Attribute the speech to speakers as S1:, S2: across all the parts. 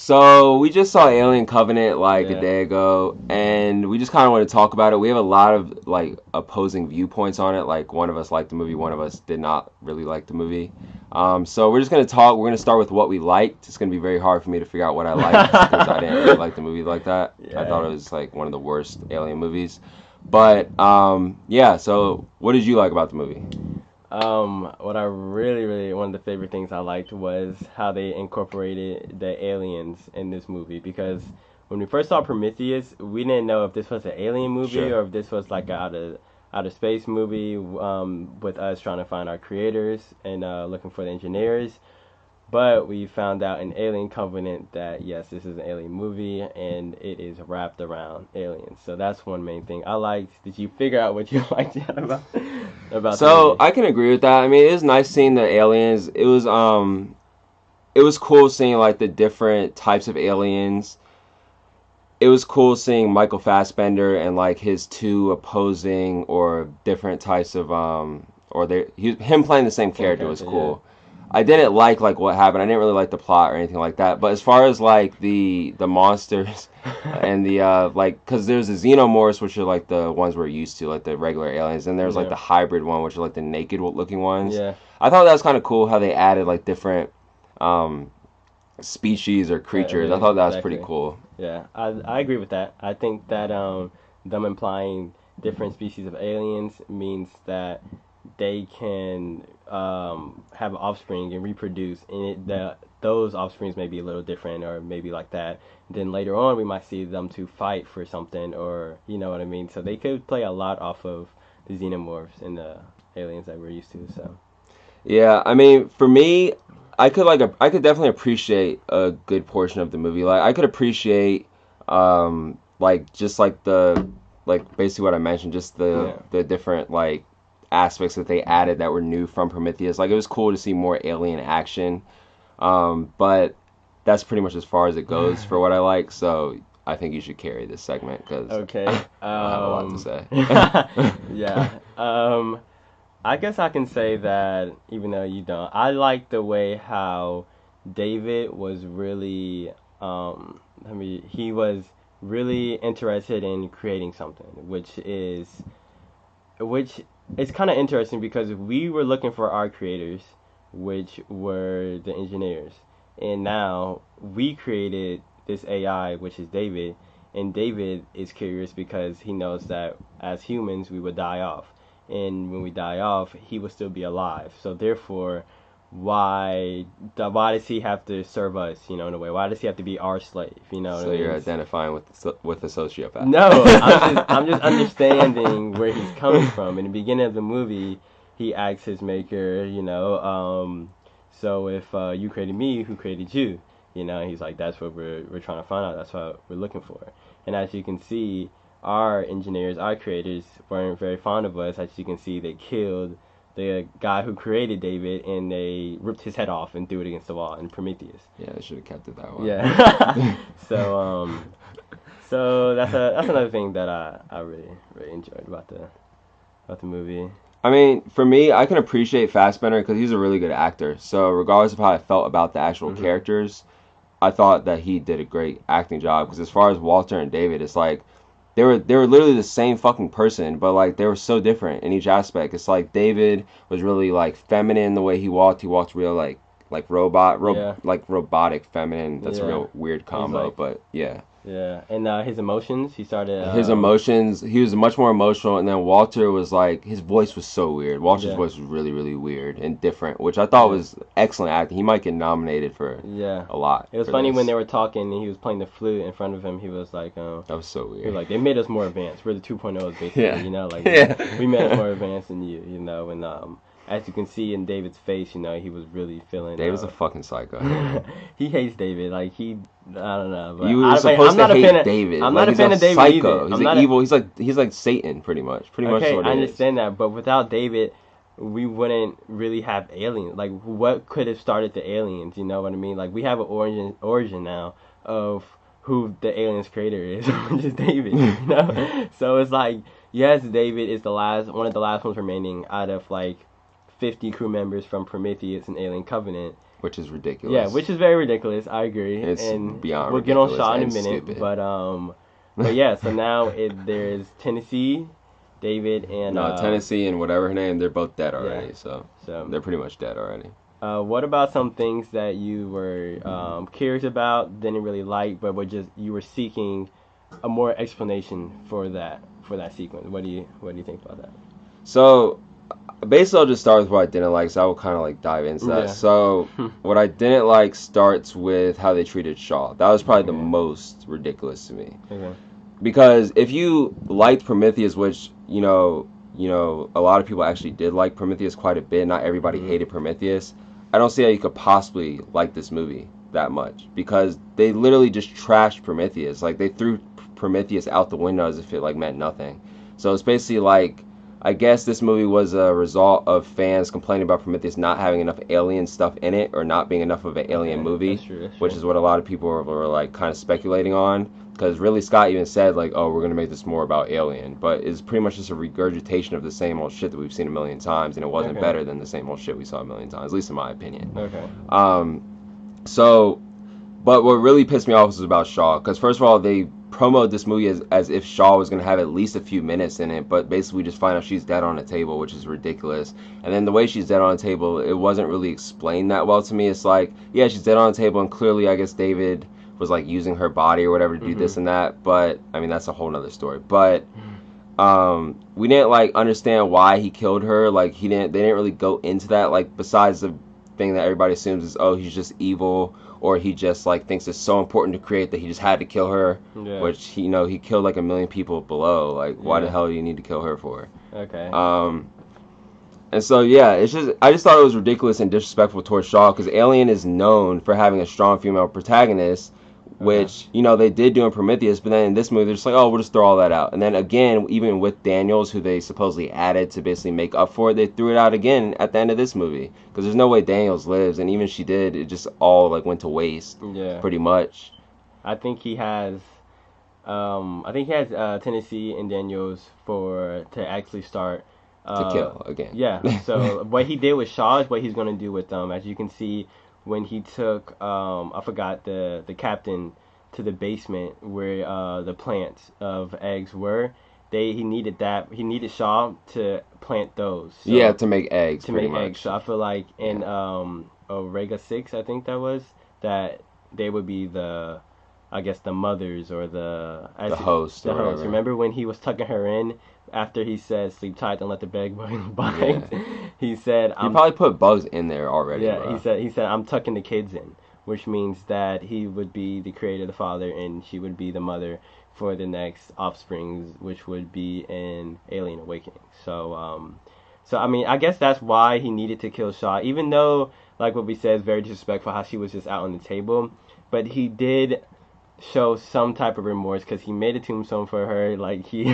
S1: So we just saw Alien Covenant like a
S2: Yeah.
S1: day ago, and we just kind of want to talk about it. We have a lot of like opposing viewpoints on it. Like one of us liked the movie, one of us did not really like the movie. So we're just gonna talk. We're gonna start with what we liked. It's gonna be very hard for me to figure out what I liked because I didn't really like the movie like that. I thought
S2: Yeah.
S1: it was like one of the worst Alien movies. But yeah. So what did you like about the movie?
S2: What I really one of the favorite things I liked was how they incorporated the aliens in this movie because when we first saw Prometheus, we didn't know if this was an alien movie
S1: Sure.
S2: or if this was like a outer space movie with us trying to find our creators and looking for the engineers. But we found out in Alien Covenant that yes, this is an alien movie and it is wrapped around aliens. So that's one main thing I liked. Did you figure out what you liked about the
S1: So
S2: movie?
S1: I can agree with that. I mean, it was nice seeing the aliens. It was cool seeing like the different types of aliens. It was cool seeing Michael Fassbender and like his two opposing or different types of or him playing the same
S2: Same
S1: character was
S2: character, yeah.
S1: cool. I didn't like what happened. I didn't really like the plot or anything like that. But as far as like the monsters and the like, because there's the xenomorphs, which are like the ones we're used to, like the regular aliens, and there's like
S2: Yeah,
S1: the hybrid one, which are like the naked looking ones.
S2: yeah,
S1: I thought that was kind of cool how they added like different um species or creatures. I thought
S2: aliens,
S1: that was pretty
S2: exactly.
S1: cool.
S2: Yeah, I agree with that. I think that them implying different species of aliens means that they can have offspring and reproduce, and those offsprings may be a little different or maybe like that. Then later on, we might see them to fight for something, or you know what I mean. So they could play a lot off of the xenomorphs and the aliens that we're used to. So
S1: Yeah, I mean, for me, I could definitely appreciate a good portion of the movie. Like I could appreciate like just like the like basically what I mentioned, just
S2: yeah,
S1: the different like aspects that they added that were new from Prometheus. Like it was cool to see more alien action. But that's pretty much as far as it goes for what I like. So I think you should carry this segment because
S2: okay.
S1: I don't have a lot to say.
S2: Yeah. I guess I can say that even though you don't, I like the way how David was really, he was really interested in creating something, which is kind of interesting because we were looking for our creators, which were the engineers, and now we created this AI, which is David, and David is curious because he knows that as humans we would die off, and when we die off, he will still be alive. So therefore, why does he have to serve us? You know, in a way, why does he have to be our slave? You know what I
S1: So you're
S2: mean?
S1: identifying with a sociopath.
S2: No, I'm just understanding where he's coming from. In the beginning of the movie, he asks his maker, so if you created me, who created you? You know, he's like, that's what we're trying to find out. That's what we're looking for. And as you can see, our engineers, our creators weren't very fond of us. As you can see, they killed the guy who created David, and they ripped his head off and threw it against the wall in Prometheus.
S1: Yeah, they should have kept it that
S2: Yeah.
S1: way.
S2: so so that's another thing that I really enjoyed about the movie.
S1: I mean, for me, I can appreciate Fassbender because he's a really good actor. So regardless of how I felt about the actual
S2: Hmm.
S1: characters, I thought that he did a great acting job. Because as far as Walter and David, it's like they were literally the same fucking person, but like they were so different in each aspect. It's like David was really like feminine the way he walked. He walked real like
S2: Yeah,
S1: like robotic feminine. That's a
S2: yeah.
S1: real weird
S2: He's
S1: combo,
S2: like
S1: but yeah.
S2: yeah, and his emotions. He started
S1: His emotions, he was much more emotional, and then Walter was like his voice was so weird. Walter's
S2: yeah,
S1: voice was really weird and different, which I thought
S2: yeah,
S1: was excellent acting. He might get nominated for
S2: yeah.
S1: a lot
S2: It was
S1: for
S2: funny when
S1: this.
S2: they were talking and he was playing the flute in front of him. He was like,
S1: That was so
S2: he was
S1: weird.
S2: like, they made us more advanced. We're the 2.0s basically,
S1: Yeah.
S2: you know, like
S1: Yeah.
S2: we made us more advanced than you, you know. And as you can see in David's face, you know, he was really feeling.
S1: Dave was a fucking psycho. I hate him.
S2: He hates David. Like I don't know, but
S1: You were supposed
S2: I'm
S1: to
S2: not a fan
S1: hate
S2: of.
S1: David.
S2: I'm
S1: Like
S2: not a
S1: he's
S2: fan
S1: a
S2: of David either.
S1: psycho. He's
S2: I'm
S1: an
S2: not a.
S1: evil. He's like Satan, pretty much. Pretty much is
S2: Okay,
S1: what
S2: I
S1: it is.
S2: understand that, but without David, we wouldn't really have aliens. Like, what could have started the aliens? You know what I mean? Like, we have an origin now of who the aliens creator is, which is David. You know, so it's like, yes, David is one of the last ones remaining out of like 50 crew members from Prometheus and Alien Covenant,
S1: which is
S2: Yeah,
S1: ridiculous.
S2: which is very ridiculous. I agree,
S1: It's
S2: and
S1: beyond
S2: we'll get on
S1: ridiculous
S2: Shaw in a
S1: and
S2: minute.
S1: stupid.
S2: But yeah. So now there's Tennessee, David, and
S1: No, Tennessee and whatever her name, they're both dead
S2: yeah.
S1: already. So
S2: So
S1: they're pretty much dead already.
S2: what about some things that you were curious about, didn't really like, but were just you were seeking a more explanation for that sequence? What do you think about that?
S1: So basically, I'll just start with what I didn't like. So I will kind of like dive into that.
S2: Yeah.
S1: So what I didn't like starts with how they treated Shaw. That was probably the
S2: Okay.
S1: most ridiculous to me.
S2: Okay.
S1: Because if you liked Prometheus, which a lot of people actually did like Prometheus quite a bit. Not everybody
S2: Mhm.
S1: hated Prometheus. I don't see how you could possibly like this movie that much because they literally just trashed Prometheus. Like they threw Prometheus out the window as if it like meant nothing. So it's basically like I guess this movie was a result of fans complaining about Prometheus not having enough alien stuff in it or not being enough of an alien
S2: Okay. That's
S1: movie,
S2: true. That's
S1: which
S2: true.
S1: is what a lot of people were like kind of speculating on because really Scott even said like, oh, we're gonna make this more about Alien, but it's pretty much just a regurgitation of the same old shit that we've seen a million times, and it wasn't
S2: Okay.
S1: better than the same old shit we saw a million times, at least in my opinion.
S2: Okay.
S1: Um, so, but what really pissed me off was about Shaw, because first of all, they promoted this movie as if Shaw was gonna have at least a few minutes in it, but basically we just find out she's dead on the table, which is ridiculous. And then the way she's dead on the table, it wasn't really explained that well to me. It's like, yeah, she's dead on the table, and clearly, I guess David was like using her body or whatever to do
S2: Mhm.
S1: this and that. But I mean, that's a whole nother story. But we didn't like understand why he killed her. Like they didn't really go into that. Like besides the thing that everybody assumes is, oh, he's just evil, or he just like thinks it's so important to create that he just had to kill her.
S2: Yeah.
S1: Which he killed like a million people below. Like why the
S2: Yeah.
S1: hell do you need to kill her for?
S2: Okay.
S1: Um, and so yeah, I just thought it was ridiculous and disrespectful towards Shaw because Alien is known for having a strong female protagonist,
S2: Okay.
S1: which they did do in Prometheus, but then in this movie they're just like, oh, we'll just throw all that out. And then again, even with Daniels, who they supposedly added to basically make up for it, they threw it out again at the end of this movie because there's no way Daniels lives, and even she did, it just all like went to waste,
S2: Yeah.
S1: pretty much.
S2: I think he has. I think he has Tennessee and Daniels for to actually start.
S1: To
S2: Uh,
S1: kill again.
S2: yeah. So what he did with Shaw is what he's gonna do with them. As you can see, when he took I forgot the captain to the basement where the plants of eggs were. He needed that. He needed Shaw to plant those.
S1: Yeah,
S2: So
S1: to make eggs,
S2: to
S1: pretty
S2: make eggs.
S1: much.
S2: So I feel like in
S1: Yeah.
S2: Omega 6, I think that was that they would be the I guess the mothers or
S1: The host
S2: the
S1: or
S2: host.
S1: whatever.
S2: Remember when he was tucking her in after he said sleep tight, don't let the bed bite.
S1: Yeah.
S2: He said
S1: He
S2: I'm
S1: probably put bugs in there already,
S2: yeah,
S1: bro.
S2: he said I'm tucking the kids in, which means that he would be the creator, the father, and she would be the mother for the next offsprings, which would be in Alien Awakening. So I mean, I guess that's why he needed to kill Shaw, even though, like what we said, is very disrespectful how she was just out on the table. But he did show some type of remorse because he made a tombstone for her. Like he,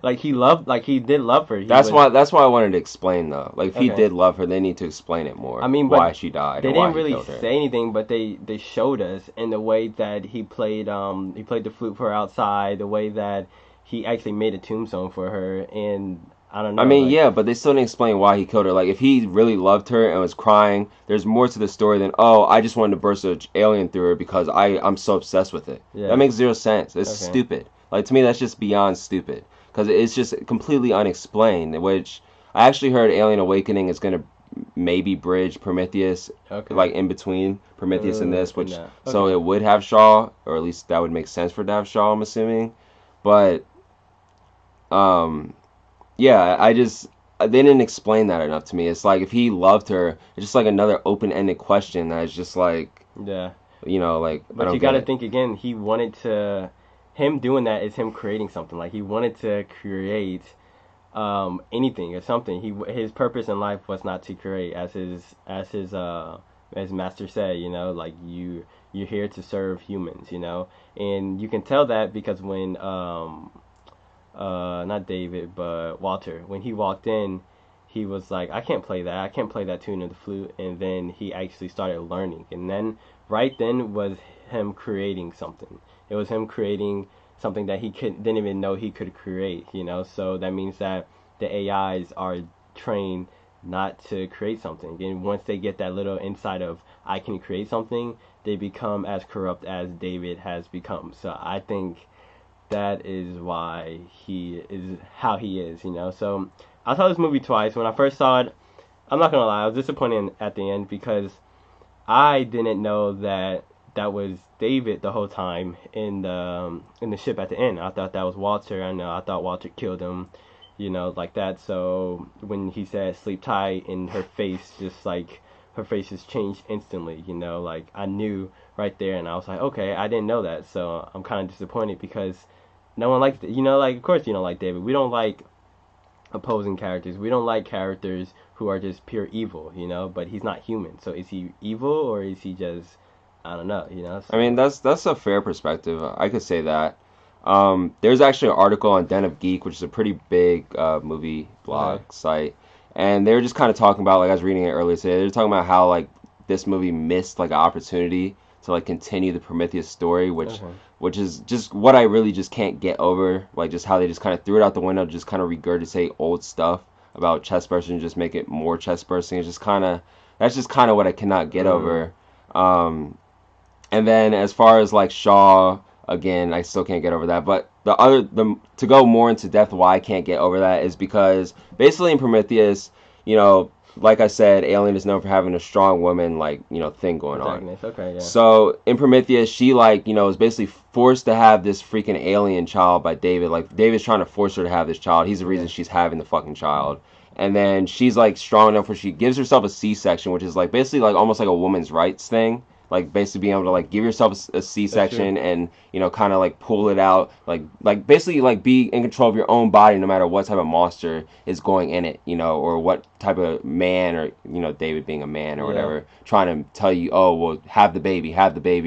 S2: like he did love her. He
S1: That's
S2: was
S1: why that's why I wanted to explain though. Like if he
S2: okay.
S1: did love her, they need to explain it
S2: I
S1: more.
S2: mean,
S1: Why
S2: but
S1: she died
S2: they
S1: and why
S2: didn't
S1: he
S2: really
S1: killed her.
S2: say anything, but they showed us in the way that he played the flute for her outside, the way that he actually made a tombstone for her, and I don't
S1: I
S2: know,
S1: mean,
S2: like
S1: yeah, but they still didn't explain why he killed her. Like if he really loved her and was crying, there's more to the story than, oh, I just wanted to burst an alien through her because I'm so obsessed with it. That
S2: yeah,
S1: makes zero sense. It's
S2: okay,
S1: stupid. Like to me that's just beyond stupid because it's just completely unexplained, which I actually heard Alien Awakening is going to maybe bridge Prometheus,
S2: okay,
S1: like in between Prometheus and this,
S2: and
S1: which so
S2: okay,
S1: it would have Shaw, or at least that would make sense for it to have Shaw, I'm assuming. But um, yeah, they didn't explain that enough to me. It's like if he loved her, it's just like another open-ended question that is just like
S2: yeah.
S1: like I
S2: But
S1: don't
S2: you
S1: get
S2: got to
S1: it.
S2: think again. He wanted to, him doing that is him creating something. Like he wanted to create anything or something. His purpose in life was not to create, as master said. Like you're here to serve humans. And you can tell that because when not David but Walter, when he walked in, he was like, I can't play that. I can't play that tune of the flute. And then he actually started learning. And then right then was him creating something. It was him creating something that didn't even know he could create. So that means that the AIs are trained not to create something. And once they get that little insight of I can create something, they become as corrupt as David has become. So I think that is why he is how he is, you know. So I saw this movie twice. When I first saw it, I'm not gonna lie, I was disappointed at the end because I didn't know that that was David the whole time in the ship at the end. I thought that was Walter. I thought Walter killed him, you know, like that. So when he said sleep tight, and her face just changed instantly, you know, like I knew right there, and I was like, okay, I didn't know that, so I'm kind of disappointed because no one likes, you know, like of course you don't like David. We don't like opposing characters. We don't like characters who are just pure evil, you know. But he's not human, so is he evil or is he just I don't know, you know?
S1: I mean,
S2: So
S1: that's a fair perspective. I could say that. There's actually an article on Den of Geek, which is a pretty big movie blog
S2: okay,
S1: site, and they were just kind of talking about, like I was reading it earlier today. They're talking about how like this movie missed like an opportunity to like continue the Prometheus story,
S2: okay,
S1: which is just what I really just can't get over. Like just how they just kind of threw it out the window, just kind of regurgitate old stuff about chest bursting, and just make it more chest bursting. It's just kind of that's just kind of what I cannot get
S2: mm,
S1: over. And then as far as like Shaw, again, I still can't get over that. But the to go more into depth why I can't get over that is because basically in Prometheus, you know, like I said, Alien is known for having a strong woman like, you know, thing going on.
S2: protagonist. Okay, yeah,
S1: So in Prometheus, she like, you know, is basically forced to have this freaking alien child by David. Like David's trying to force her to have this child. He's the reason
S2: yeah,
S1: she's having the fucking child. And then she's like strong enough where she gives herself a C-section, which is like basically like almost like a woman's rights thing. Like basically being able to like give yourself a
S2: that's true.
S1: C-section and you know kind of like pull it out, like basically like be in control of your own body no matter what type of monster is going in it, you know, or what type of man or you know David being a man or
S2: Yeah.
S1: whatever trying to tell you, oh well, have the baby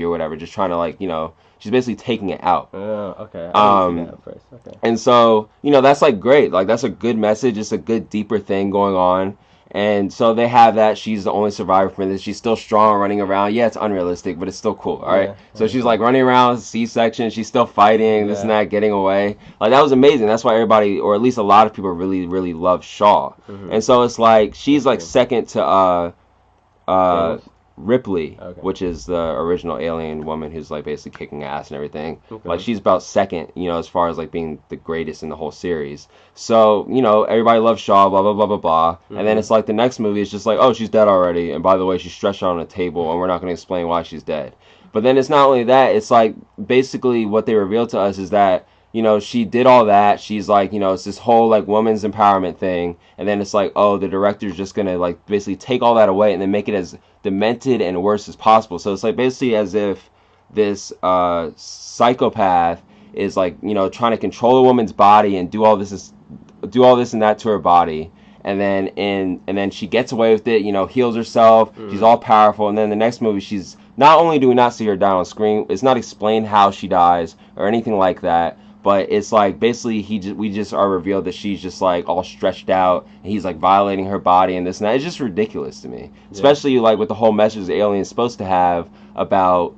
S1: or whatever, just trying to like you know she's basically taking it out.
S2: Oh, okay. I didn't see that
S1: Um,
S2: at first. Okay.
S1: and so, you know, that's like great. Like that's a good message. It's a good deeper thing going on. And so they have that. She's the only survivor from this. She's still strong, running around. Yeah, it's unrealistic, but it's still cool. All right.
S2: Yeah, I
S1: So she's like
S2: understand.
S1: running around, C-section. She's still fighting, this and
S2: Yeah.
S1: that, getting away. Like that was amazing. That's why everybody, or at least a lot of people, really, really love Shaw.
S2: Mhm.
S1: And so it's like she's
S2: That's
S1: like
S2: true.
S1: second to uh,
S2: Thanos.
S1: Ripley,
S2: Okay.
S1: which is the original alien woman who's like basically kicking ass and everything. Like
S2: Okay.
S1: she's about second, you know, as far as like being the greatest in the whole series. So, you know, everybody loves Shaw, blah blah blah blah blah. And then
S2: Mhm.
S1: it's like the next movie is just like, oh, she's dead already. And by the way, she's stretched out on a table, and we're not going to explain why she's dead. But then it's not only that; it's like basically what they reveal to us is that you know she did all that. She's like, you know, it's this whole like woman's empowerment thing, and then it's like, oh, the director's just gonna like basically take all that away and then make it as demented and worse as possible. So it's like basically as if this psychopath is like you know trying to control a woman's body and do all this and that to her body. And then she gets away with it, you know, heals herself. She's
S2: Mhm.
S1: all powerful. And then the next movie, she's not only do we not see her die on screen, it's not explained how she dies or anything like that. But it's like basically we just are revealed that she's just like all stretched out and he's like violating her body and this and that. It's just ridiculous to me,
S2: Yeah.
S1: especially like with the whole message the alien is supposed to have about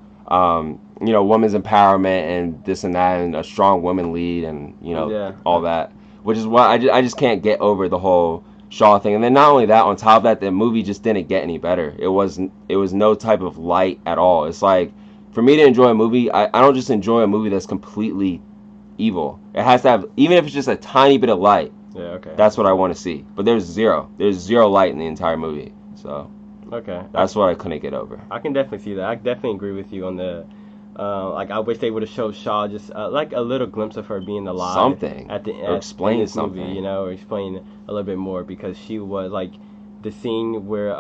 S1: you know women's empowerment and this and that and a strong woman lead and you know
S2: Yeah.
S1: all that, which is why I just can't get over the whole Shaw thing. And then not only that, on top of that, the movie just didn't get any better. It was no type of light at all. It's like for me to enjoy a movie, I don't just enjoy a movie that's completely evil. It has to have, even if it's just a tiny bit of light.
S2: Yeah. Okay.
S1: That's what I
S2: Okay.
S1: want to see. But there's zero. There's zero light in the entire movie. So
S2: Okay.
S1: that's what I couldn't get over.
S2: I can definitely see that. I definitely agree with you on the. Like I wish they would have showed Shaw just like a little glimpse of her being alive
S1: Something
S2: at the
S1: or
S2: in
S1: explain
S2: this movie, you
S1: something.
S2: know, or explain a little bit more because she was like the scene where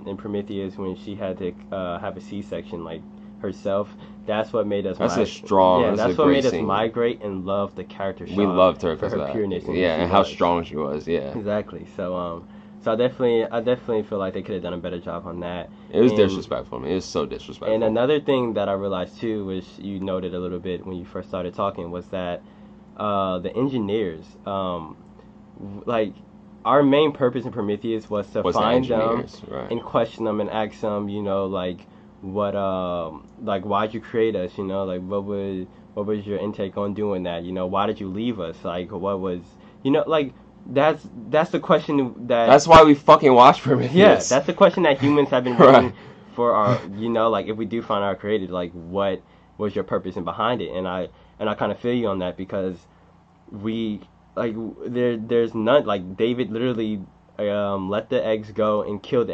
S2: in Prometheus when she had to have a C-section like herself. That's what made us
S1: That's a strong.
S2: yeah,
S1: That's a
S2: that's what
S1: great
S2: made us
S1: scene.
S2: migrate and love the character
S1: We
S2: Shaw
S1: loved her
S2: for
S1: because of
S2: her
S1: that.
S2: pureness and who
S1: Yeah,
S2: she
S1: and how
S2: was.
S1: strong she was. Yeah,
S2: Exactly. So I definitely feel like they could have done a better job on that.
S1: it was
S2: And
S1: disrespectful. I mean, it was so
S2: and
S1: disrespectful.
S2: another thing that I realized too, which you noted a little bit when you first started talking, was that the engineers, like our main purpose in Prometheus was to
S1: Was the
S2: find them
S1: engineers right?
S2: and question them and ask them, you know, like why'd you create us, you know, like what was your intake on doing that, you know, why did you leave us, like what was, you know, like that's the question that
S1: That's why we fucking watch
S2: yeah,
S1: Prometheus.
S2: that's the question that humans have been
S1: Right.
S2: waiting for our, like if we do find our creator, like what was your purpose and behind it? And I kind of feel you on that because we like there's none like David literally let the eggs go and killed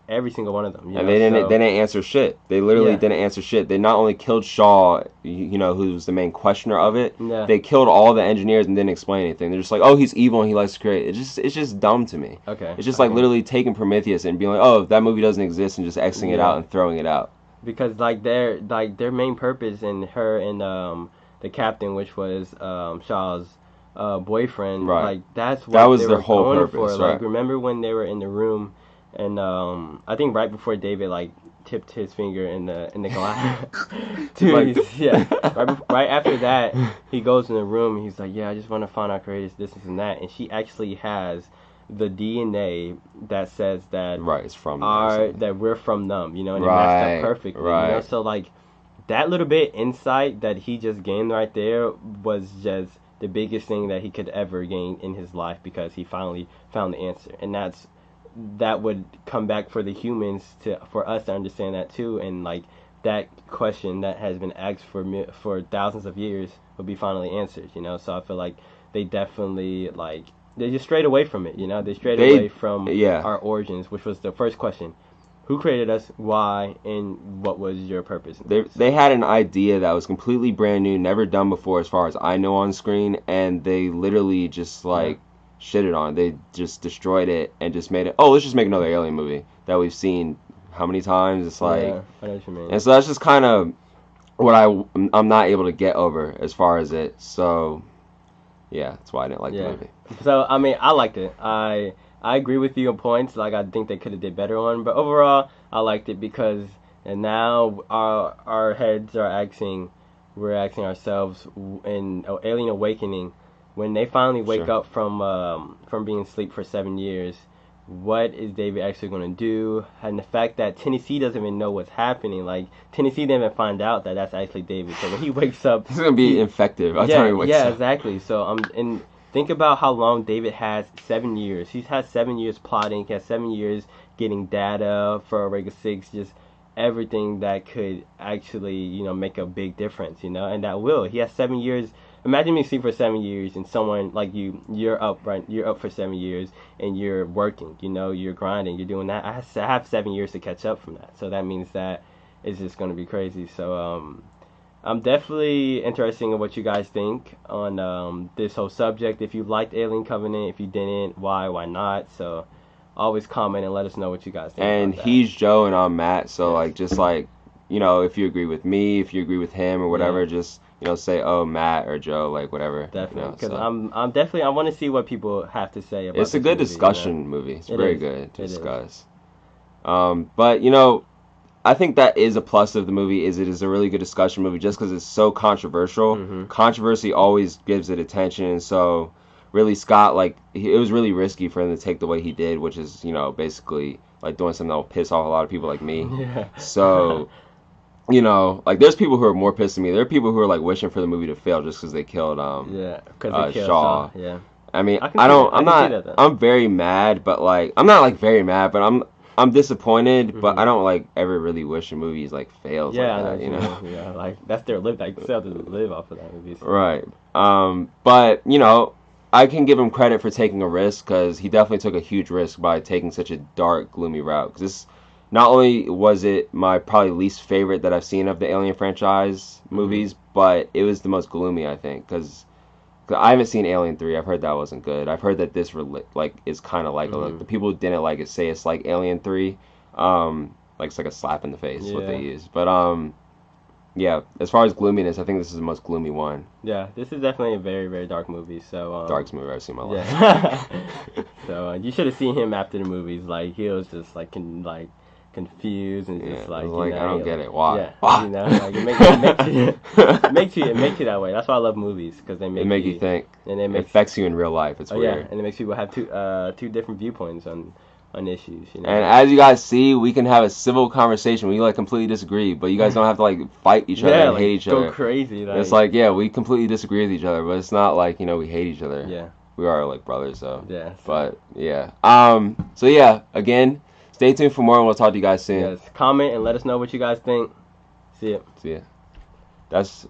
S2: every single one of them,
S1: And they didn't answer shit. They literally
S2: Yeah.
S1: didn't answer shit. They not only killed Shaw, who was the main questioner of it.
S2: Yeah.
S1: They killed all the engineers and didn't explain anything. They're just like, oh, he's evil and he likes to create. It's just dumb to me.
S2: Okay.
S1: It's just like
S2: Okay.
S1: literally taking Prometheus and being like, oh, that movie doesn't exist and just Xing it
S2: Yeah.
S1: out and throwing it out.
S2: Because their main purpose and her and the captain, which was Shaw's boyfriend,
S1: Right.
S2: like that's what
S1: That was
S2: they
S1: their
S2: were
S1: whole
S2: going
S1: purpose,
S2: for. Like
S1: right.
S2: remember when they were in the room and I think right before David like tipped his finger in the glass.
S1: Like-
S2: Yeah. Right after that, he goes in the room and he's like, yeah, I just want to find out creators, this and that, and she actually has the DNA that says that
S1: Right, it's from
S2: that we're from them, and it matched
S1: Right,
S2: up perfectly.
S1: right.
S2: So like that little bit insight that he just gained right there was just the biggest thing that he could ever gain in his life because he finally found the answer, and that would come back for the humans for us to understand that too, and like that question that has been asked for thousands of years would be finally answered. So I feel like they definitely like they just strayed away from it. They strayed away from
S1: yeah.
S2: our origins, which was the first question: who created us, why, and what was your purpose?
S1: They had an idea that was completely brand new, never done before as far as I know on screen, and they literally just like shitted on it. They just destroyed it and just made it, oh, let's just make another Alien movie that we've seen how many times. It's like,
S2: yeah, I know what you mean.
S1: and so that's just kind of what I'm not able to get over as far as it. So yeah, that's why I didn't like the movie.
S2: So I mean, I liked it. I agree with you on points. Like I think they could have did better on, but overall, I liked it because and now our heads are asking, we're asking ourselves in Alien Awakening, when they finally wake up from being asleep for 7 years, what is David actually going to do? And the fact that Tennessee doesn't even know what's happening, like Tennessee didn't even find out that that's actually David. So when he wakes up,
S1: This is gonna be infective. I'll tell you what.
S2: exactly. So and think about how long David has. 7 years. He's had 7 years plotting. He has 7 years getting data for Omega 6, just everything that could actually make a big difference. And that will. He has 7 years. Imagine me sleep for 7 years and someone like you're up for 7 years and you're working, you're grinding, you're doing that. I have 7 years to catch up from that. So that means that it's just going to be crazy. So I'm definitely interested in what you guys think on this whole subject. If you liked Alien Covenant, if you didn't, why not? So always comment and let us know what you guys think.
S1: And
S2: about
S1: he's Joe and I'm Matt, so
S2: Yes.
S1: like just like if you agree with me, if you agree with him or whatever, just say Matt or Joe, like whatever.
S2: Definitely, because
S1: so.
S2: I'm definitely I want to see what people have to say about.
S1: It's a
S2: this
S1: good
S2: movie,
S1: discussion movie. It's
S2: It
S1: very
S2: is.
S1: good to
S2: It is.
S1: discuss. But I think that is a plus of the movie. Is it is a really good discussion movie just because it's so controversial.
S2: Mhm.
S1: Controversy always gives it attention, and so really Scott it was really risky for him to take the way he did, which is basically like doing something that will piss off a lot of people like me.
S2: Yeah.
S1: So. Like there's people who are more pissed than me. There are people who are like wishing for the movie to fail just because they killed
S2: Yeah, because they killed
S1: Shaw.
S2: Yeah.
S1: I mean,
S2: I can
S1: I
S2: see
S1: don't.
S2: that. I
S1: I'm
S2: can see
S1: not.
S2: that, though.
S1: I'm very mad, but like I'm not like very mad, but I'm disappointed. But
S2: Mhm.
S1: I don't like ever really wish a movie's like fails
S2: Yeah, I
S1: like
S2: know
S1: that.
S2: what you mean. Yeah, like that's their live. Like sell to live off of that movie. So.
S1: Right. But I can give him credit for taking a risk because he definitely took a huge risk by taking such a dark, gloomy route. Because this, not only was it my probably least favorite that I've seen of the Alien franchise movies, but it was the most gloomy, I think. Because I haven't seen Alien 3. I've heard that wasn't good. I've heard that this is kind of like the people who didn't like it say it's like Alien 3. Like it's like a slap in the face is what they use. But yeah, as far as gloominess, I think this is the most gloomy one.
S2: Yeah, this is definitely a very, very dark movie. So
S1: Darkest movie I've ever seen in my life.
S2: Yeah. So you should have seen him after the movies. Like he was just like confused and just
S1: I
S2: like
S1: was I don't get it. Why?
S2: Yeah,
S1: Why?
S2: like it makes you that way. That's why I love movies because they
S1: Make you think.
S2: and it
S1: It
S2: makes
S1: affects you in real life. It's
S2: yeah,
S1: weird.
S2: and it makes people have two different viewpoints on issues.
S1: And as you guys see, we can have a civil conversation. We completely disagree, but you guys don't have to fight each other and
S2: like,
S1: hate each
S2: go
S1: other.
S2: crazy.
S1: It's we completely disagree with each other, but it's not like we hate each other.
S2: Yeah.
S1: we are like brothers, so.
S2: Yeah.
S1: But yeah. So yeah, again, stay tuned for more, and we'll talk to you guys soon.
S2: Yes. Comment and let us know what you guys think. See ya.
S1: See ya. That's